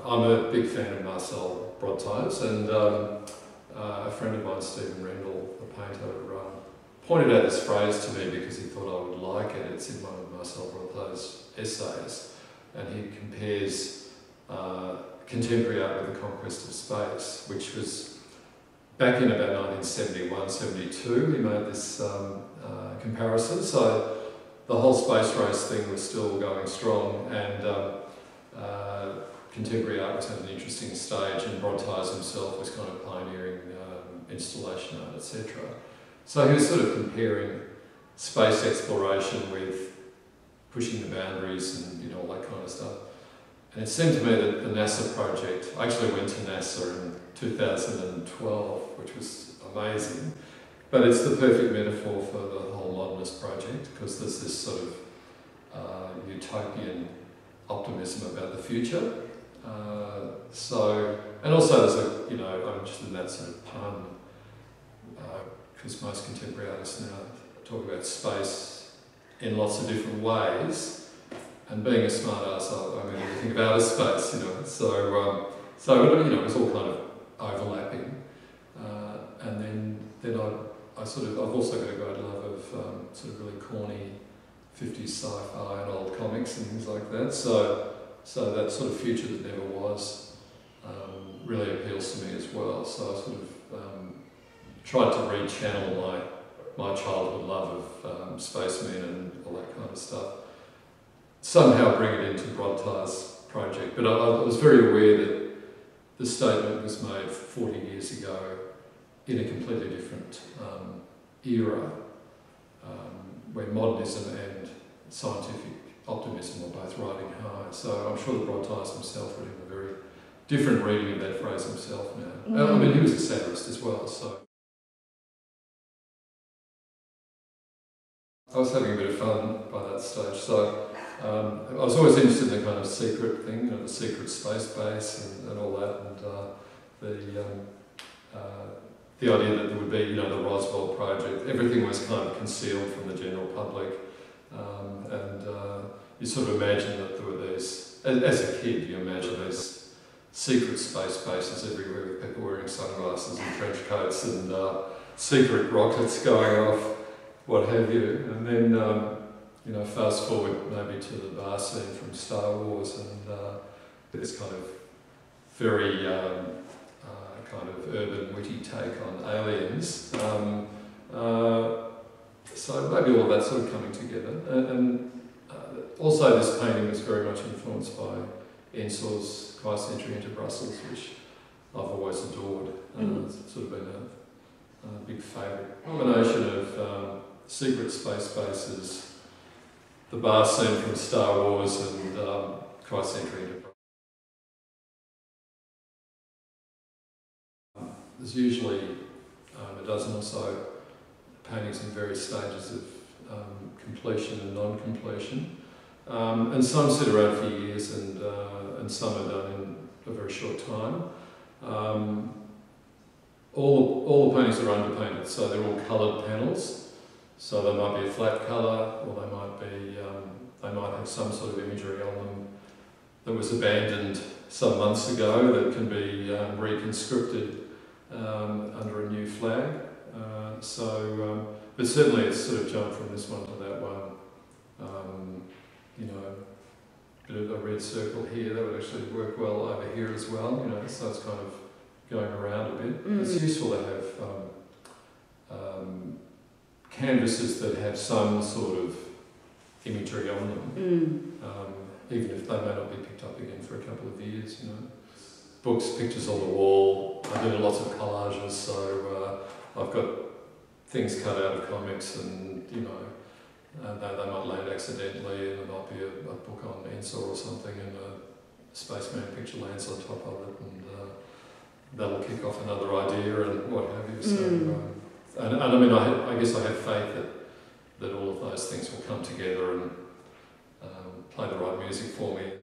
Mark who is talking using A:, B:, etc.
A: I'm a big fan of Marcel Brodtijs, and a friend of mine, Stephen Rendell, the painter, pointed out this phrase to me because he thought I would like it. It's in one of Marcel Brodtijs' essays, and he compares contemporary art with the Conquest of Space, which was back in about 1971, 72. He made this comparison. So the whole space race thing was still going strong, and contemporary art was at an interesting stage, and Brodtijs himself was kind of pioneering installation art, etc. So he was sort of comparing space exploration with pushing the boundaries and all that kind of stuff. And it seemed to me that the NASA project, I actually went to NASA in 2012, which was amazing, but it's the perfect metaphor for the whole modernist project, because there's this sort of utopian optimism about the future. And also there's I'm interested in that sort of pun, because most contemporary artists now talk about space in lots of different ways, and being a smart ass, I mean everything about outer space, So it was all kind of overlapping, and then I've also got a great love of sort of really corny 50s sci-fi and old comics and things like that. So that sort of future that never was really appeals to me as well. So I sort of tried to rechannel my childhood love of spacemen and all that kind of stuff. Somehow bring it into Brodtijs' project, but I was very aware that the statement was made 40 years ago in a completely different era, where modernism and scientific optimism were both riding high. So I'm sure that Brodtijs himself would have a very different reading of that phrase himself now. I mean, he was a satirist as well, so. I was having a bit of fun by that stage, so I was always interested in the kind of secret thing, the secret space base and all that, and the idea that there would be, the Roswell project. Everything was kind of concealed from the general public, and you sort of imagine that there were these, as a kid, you imagine these secret space bases everywhere with people wearing sunglasses and trench coats and secret rockets going off, what have you. And then, fast forward maybe to the bar scene from Star Wars, and this kind of very kind of urban, witty take on aliens. So maybe all of that sort of coming together. And also this painting was very much influenced by Ensor's Christ's Entry into Brussels, which I've always adored. It's sort of been a big favourite. Combination of secret space bases, the bar scene from Star Wars, and Christ's Entry into Brussels. There's usually a dozen or so paintings in various stages of completion and non-completion, and some sit around for years, and some are done in a very short time. All the paintings are underpainted, so they're all coloured panels. So they might be a flat colour, or they might have some sort of imagery on them that was abandoned some months ago that can be reconstructed under a new flag. But certainly it's sort of jumped from this one to that one. Bit of a red circle here, that would actually work well over here as well, so it's kind of going around a bit. It's useful to have canvases that have some sort of imagery on them, even if they may not be picked up again for a couple of years, Books, pictures on the wall. I do lots of collages, so I've got things cut out of comics, and they might land accidentally, and there might be a book on Ensor or something, and a spaceman picture lands on top of it, and that'll kick off another idea and what have you. So, and I mean, I guess I have faith that all of those things will come together and play the right music for me.